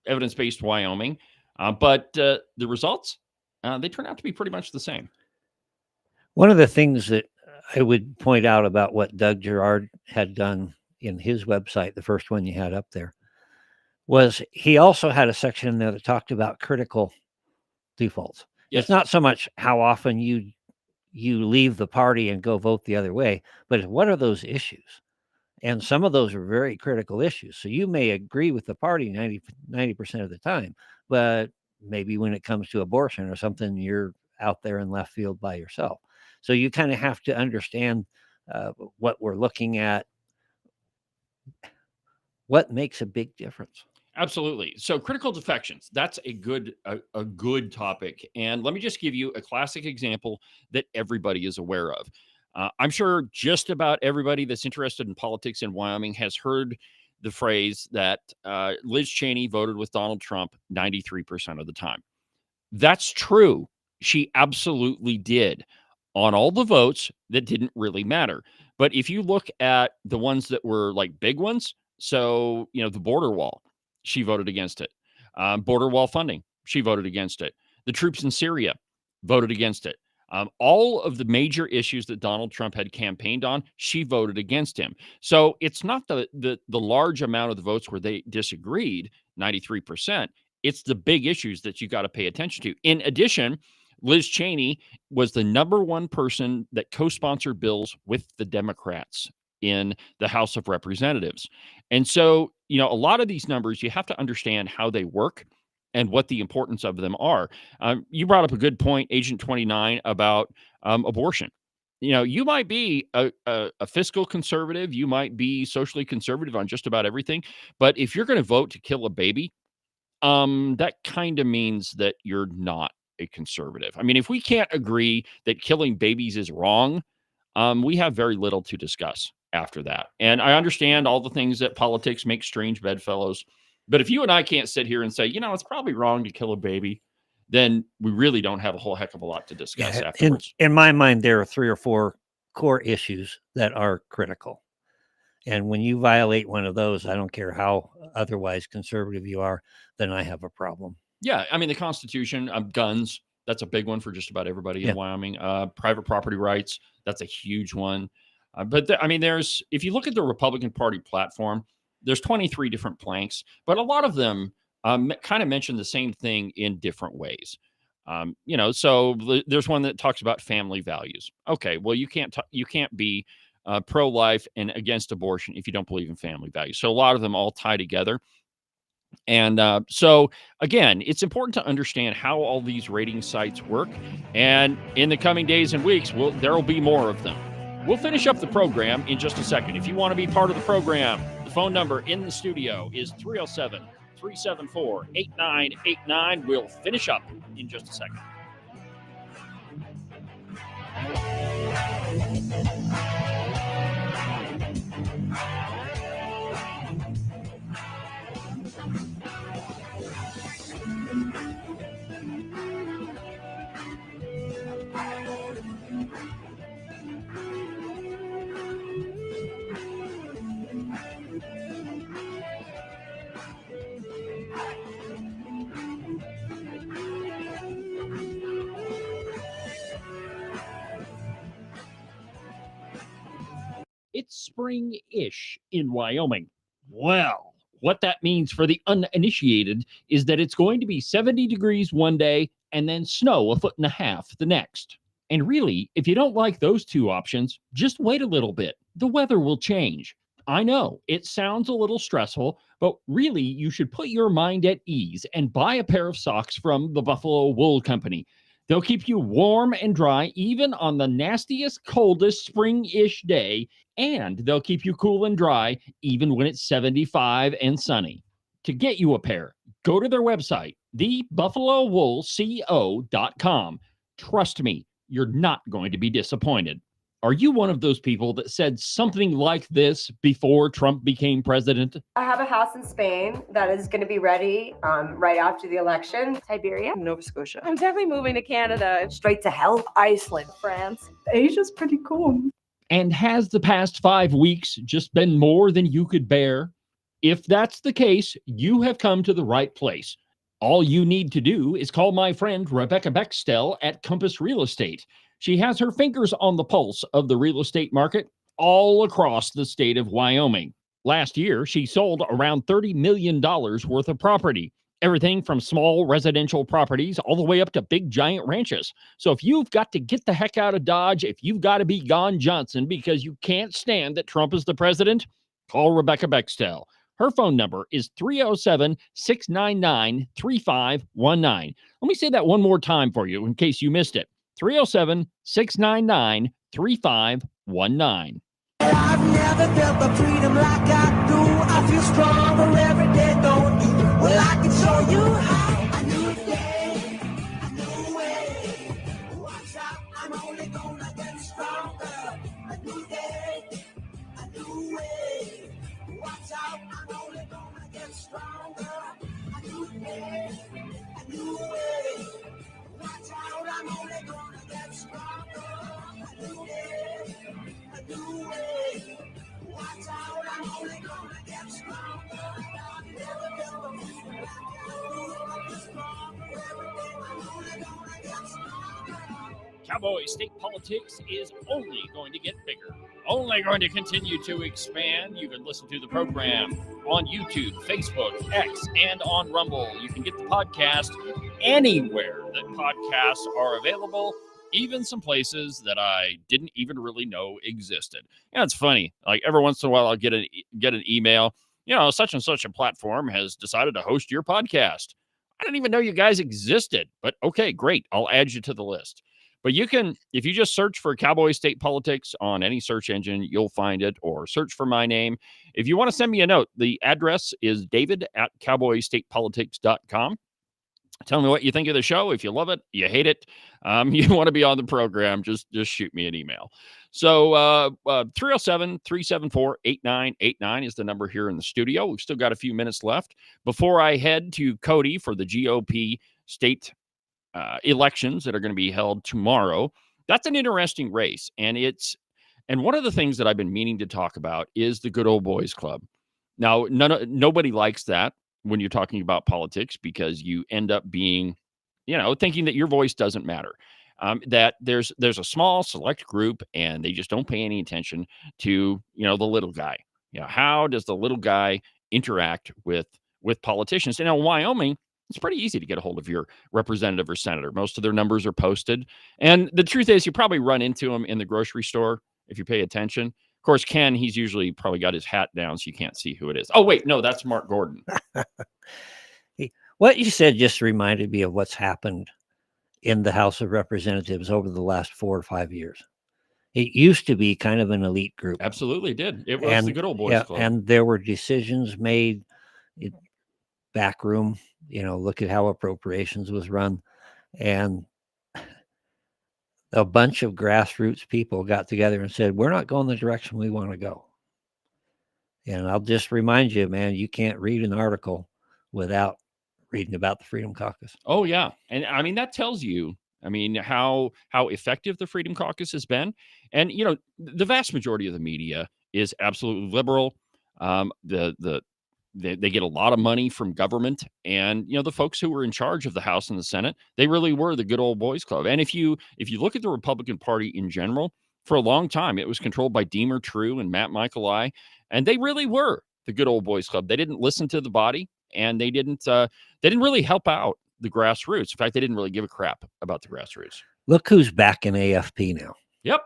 Evidence-Based Wyoming. But the results, they turn out to be pretty much the same. One of the things that I would point out about what Doug Girard had done in his website, the first one you had up there, was he also had a section in there that talked about critical defaults. Yes. It's not so much how often you leave the party and go vote the other way, but what are those issues? And some of those are very critical issues. So you may agree with the party 90% of the time, but maybe when it comes to abortion or something, you're out there in left field by yourself. So you kind of have to understand what we're looking at, what makes a big difference. Absolutely. So critical defections, that's a good topic. And let me just give you a classic example that everybody is aware of. I'm sure just about everybody that's interested in politics in Wyoming has heard the phrase that Liz Cheney voted with Donald Trump 93% of the time. That's true. She absolutely did on all the votes that didn't really matter. But if you look at the ones that were like big ones, so, the border wall, she voted against it. Border wall funding, she voted against it. The troops in Syria voted against it. All of the major issues that Donald Trump had campaigned on, she voted against him. So it's not the large amount of the votes where they disagreed, 93%. It's the big issues that you got to pay attention to. In addition, Liz Cheney was the number one person that co-sponsored bills with the Democrats in the House of Representatives. And so, a lot of these numbers, you have to understand how they work and what the importance of them are. You brought up a good point, Agent 29, about abortion. You might be a fiscal conservative, you might be socially conservative on just about everything, but if you're going to vote to kill a baby, that kind of means that you're not a conservative. I mean, if we can't agree that killing babies is wrong, we have very little to discuss after that. And I understand all the things that politics make strange bedfellows. But if you and I can't sit here and say, it's probably wrong to kill a baby, then we really don't have a whole heck of a lot to discuss afterwards. In my mind, there are 3 or 4 core issues that are critical. And when you violate one of those, I don't care how otherwise conservative you are, then I have a problem. Yeah, I mean, the Constitution, guns, that's a big one for just about everybody in Wyoming. Private property rights, that's a huge one. There's, if you look at the Republican Party platform, there's 23 different planks, but a lot of them kind of mention the same thing in different ways. So there's one that talks about family values. Okay, well, you can't be pro-life and against abortion if you don't believe in family values. So a lot of them all tie together. And so, again, it's important to understand how all these rating sites work. And in the coming days and weeks, there will be more of them. We'll finish up the program in just a second. If you want to be part of the program, the phone number in the studio is 307-374-8989. We'll finish up in just a second. It's spring-ish in Wyoming. Well, what that means for the uninitiated is that it's going to be 70 degrees one day and then snow 1.5 feet the next. And really, if you don't like those two options, just wait a little bit. The weather will change. I know, it sounds a little stressful, but really you should put your mind at ease and buy a pair of socks from the Buffalo Wool Company. They'll keep you warm and dry even on the nastiest, coldest spring-ish day, and they'll keep you cool and dry even when it's 75 and sunny. To get you a pair, go to their website, thebuffalowoolco.com. Trust me, you're not going to be disappointed. Are you one of those people that said something like this before Trump became president? I have a house in Spain that is going to be ready right after the election. Siberia, Nova Scotia. I'm definitely moving to Canada. Straight to hell. Iceland, France. Asia's pretty cool. And has the past 5 weeks just been more than you could bear? If that's the case, you have come to the right place. All you need to do is call my friend Rebecca Bextel at Compass Real Estate. She has her fingers on the pulse of the real estate market all across the state of Wyoming. Last year, she sold around $30 million worth of property, everything from small residential properties all the way up to big giant ranches. So if you've got to get the heck out of Dodge, if you've got to be gone Johnson because you can't stand that Trump is the president, call Rebecca Bextel. Her phone number is 307-699-3519. Let me say that one more time for you in case you missed it. 307-699-3519. I've never felt the freedom like I do. I feel stronger every day, don't you? Cowboy state politics is only going to get bigger, only going to continue to expand. You can listen to the program on YouTube, Facebook, X, and on Rumble. You can get the podcast anywhere that podcasts are available, even some places that I didn't even really know existed. Yeah, it's funny. Like every once in a while, I'll get an email. Such and such a platform has decided to host your podcast. I didn't even know you guys existed, but okay, great. I'll add you to the list. But you can, if you just search for Cowboy State Politics on any search engine, you'll find it, or search for my name. If you want to send me a note, the address is david@cowboystatepolitics.com. Tell me what you think of the show. If you love it, you hate it, you want to be on the program, just shoot me an email. So 307-374-8989 is the number here in the studio. We've still got a few minutes left before I head to Cody for the GOP state elections that are going to be held tomorrow. That's an interesting race. And one of the things that I've been meaning to talk about is the good old boys club. Now, nobody likes that when you're talking about politics, because you end up being, thinking that your voice doesn't matter. That there's a small select group and they just don't pay any attention to, the little guy. How does the little guy interact with politicians? And in Wyoming, it's pretty easy to get a hold of your representative or senator. Most of their numbers are posted. And the truth is, you probably run into them in the grocery store if you pay attention. Of course, Ken, he's usually probably got his hat down so you can't see who it is. Oh, wait, no, that's Mark Gordon. What you said just reminded me of what's happened in the House of Representatives over the last 4 or 5 years. It used to be kind of an elite group. Absolutely did. It was the good old boys club. And there were decisions made in back room. Look at how appropriations was run. And a bunch of grassroots people got together and said, we're not going the direction we want to go. And I'll just remind you, man, you can't read an article without reading about the Freedom Caucus. Oh, yeah. And I mean, that tells you, how effective the Freedom Caucus has been. And, the vast majority of the media is absolutely liberal. They get a lot of money from government, and the folks who were in charge of the House and the Senate, they really were the good old boys club. And if you look at the Republican Party in general, for a long time it was controlled by Deemer True and Matt Michaeli, and they really were the good old boys club. They didn't listen to the body, and they didn't really help out the grassroots. In fact, they didn't really give a crap about the grassroots. Look who's back in AFP now. Yep.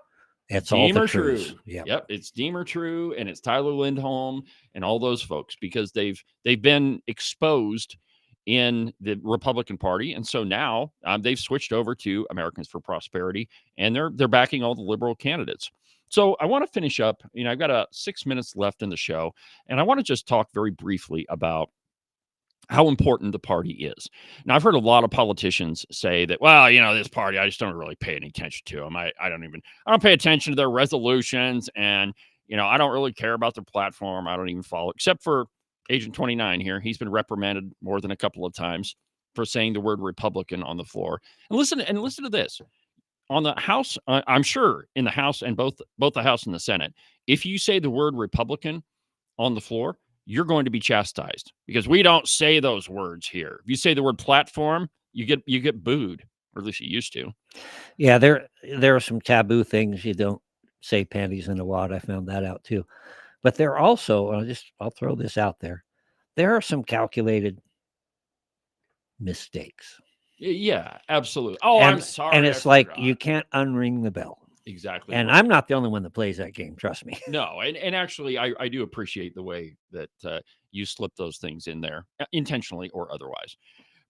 It's Deemer all the True. truths. Yep. It's Deemer True, and it's Tyler Lindholm and all those folks, because they've been exposed in the Republican Party, and so now they've switched over to Americans for Prosperity, and they're backing all the liberal candidates. So I want to finish up. I've got 6 minutes left in the show, and I want to just talk very briefly about how important the party is. Now, I've heard a lot of politicians say that, well, this party, I just don't really pay any attention to them. I don't pay attention to their resolutions, and, I don't really care about their platform. I don't even follow, except for Agent 29 here. He's been reprimanded more than a couple of times for saying the word Republican on the floor. And listen to this. On the House, I'm sure in the House and both the House and the Senate, if you say the word Republican on the floor, you're going to be chastised, because we don't say those words here. If you say the word platform, you get booed, or at least you used to. Yeah, there are some taboo things. You don't say panties in a wad. I found that out too. But there are also, I'll throw this out there. There are some calculated mistakes. Yeah, absolutely. Oh, and, I'm sorry. And it's like you can't unring the bell. Exactly. And I'm not the only one that plays that game. Trust me. No. And actually, I do appreciate the way that you slip those things in there, intentionally or otherwise.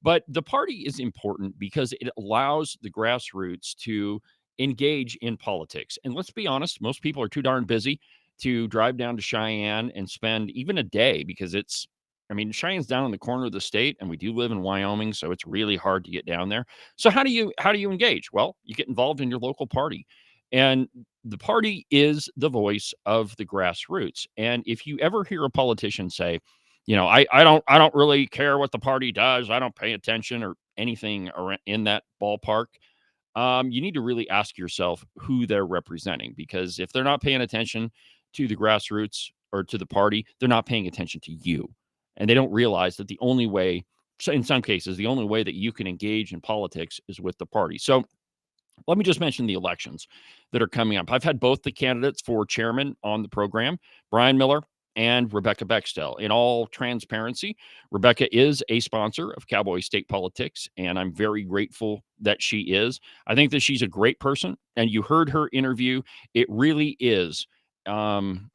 But the party is important because it allows the grassroots to engage in politics. And let's be honest, most people are too darn busy to drive down to Cheyenne and spend even a day, because it's I mean, Cheyenne's down in the corner of the state, and we do live in Wyoming, so it's really hard to get down there. So how do you engage? Well, you get involved in your local party. And the party is the voice of the grassroots. And if you ever hear a politician say, I don't really care what the party does, I don't pay attention or anything in that ballpark, you need to really ask yourself who they're representing, because if they're not paying attention to the grassroots or to the party, they're not paying attention to you. And they don't realize that the only way, so in some cases, the only way that you can engage in politics is with the party. So let me just mention the elections that are coming up. I've had both the candidates for chairman on the program, Brian Miller and Rebecca Bextel. In all transparency, Rebecca is a sponsor of Cowboy State Politics, and I'm very grateful that she is. I think that she's a great person, and you heard her interview. It really is.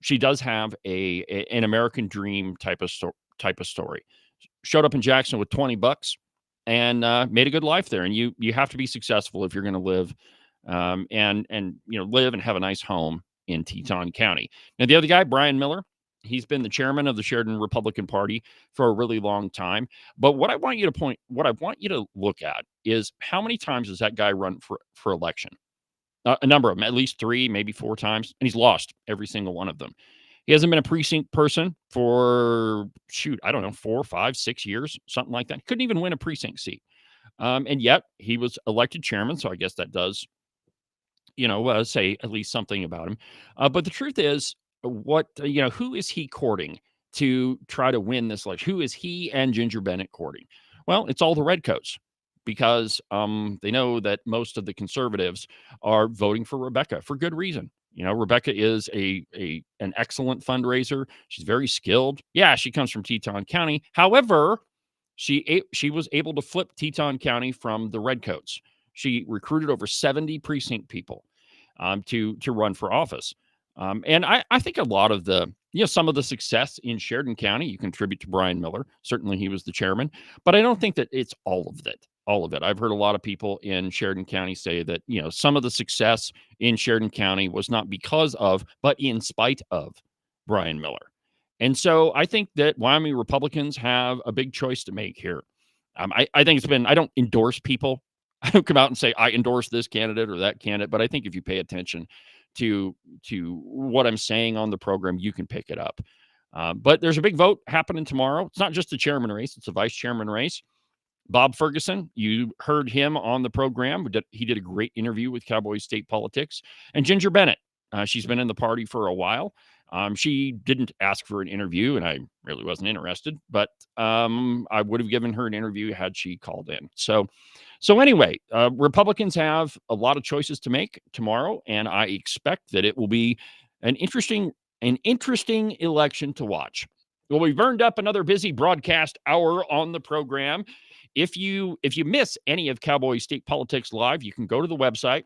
She does have an American dream type of story. Showed up in Jackson with $20 and made a good life there. And you have to be successful if you're going to live and live and have a nice home in Teton County. Now, the other guy, Brian Miller, he's been the chairman of the Sheridan Republican Party for a really long time. But what I want you to look at is how many times has that guy run for election? A number of them, at least 3, maybe 4 times, and he's lost every single one of them. He hasn't been a precinct person for, 4, 5, 6 years, something like that. Couldn't even win a precinct seat. And yet he was elected chairman. So I guess that does, say at least something about him. But the truth is, who is he courting to try to win this election? Who is he and Ginger Bennett courting? Well, it's all the Redcoats, because they know that most of the conservatives are voting for Rebecca for good reason. Rebecca is an excellent fundraiser. She's very skilled. Yeah, she comes from Teton County. However, she was able to flip Teton County from the Redcoats. She recruited over 70 precinct people to run for office. And I think a lot of some of the success in Sheridan County, you contribute to Brian Miller. Certainly he was the chairman, but I don't think that it's all of it. I've heard a lot of people in Sheridan County say that, some of the success in Sheridan County was not because of, but in spite of Brian Miller. And so I think that Wyoming Republicans have a big choice to make here. I think I don't endorse people. I don't come out and say, I endorse this candidate or that candidate, but I think if you pay attention to what I'm saying on the program, you can pick it up. But there's a big vote happening tomorrow. It's not just a chairman race, it's a vice chairman race. Bob Ferguson, you heard him on the program. He did a great interview with Cowboy State Politics. And Ginger Bennett, she's been in the party for a while. She didn't ask for an interview, and I really wasn't interested, but I would have given her an interview had she called in. So anyway, Republicans have a lot of choices to make tomorrow, and I expect that it will be an interesting election to watch. Well, we've earned up another busy broadcast hour on the program. If you miss any of Cowboy State Politics Live, you can go to the website,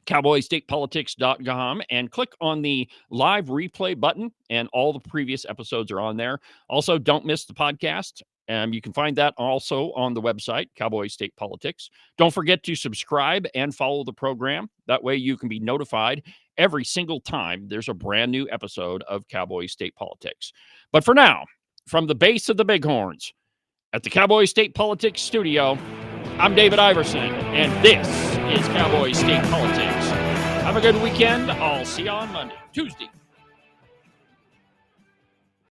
cowboystatepolitics.com, and click on the live replay button, and all the previous episodes are on there. Also, don't miss the podcast. You can find that also on the website, Cowboy State Politics. Don't forget to subscribe and follow the program. That way you can be notified every single time there's a brand new episode of Cowboy State Politics. But for now, from the base of the Bighorns at the Cowboy State Politics studio, I'm David Iverson, and this is Cowboy State Politics. Have a good weekend. I'll see you on Monday, Tuesday,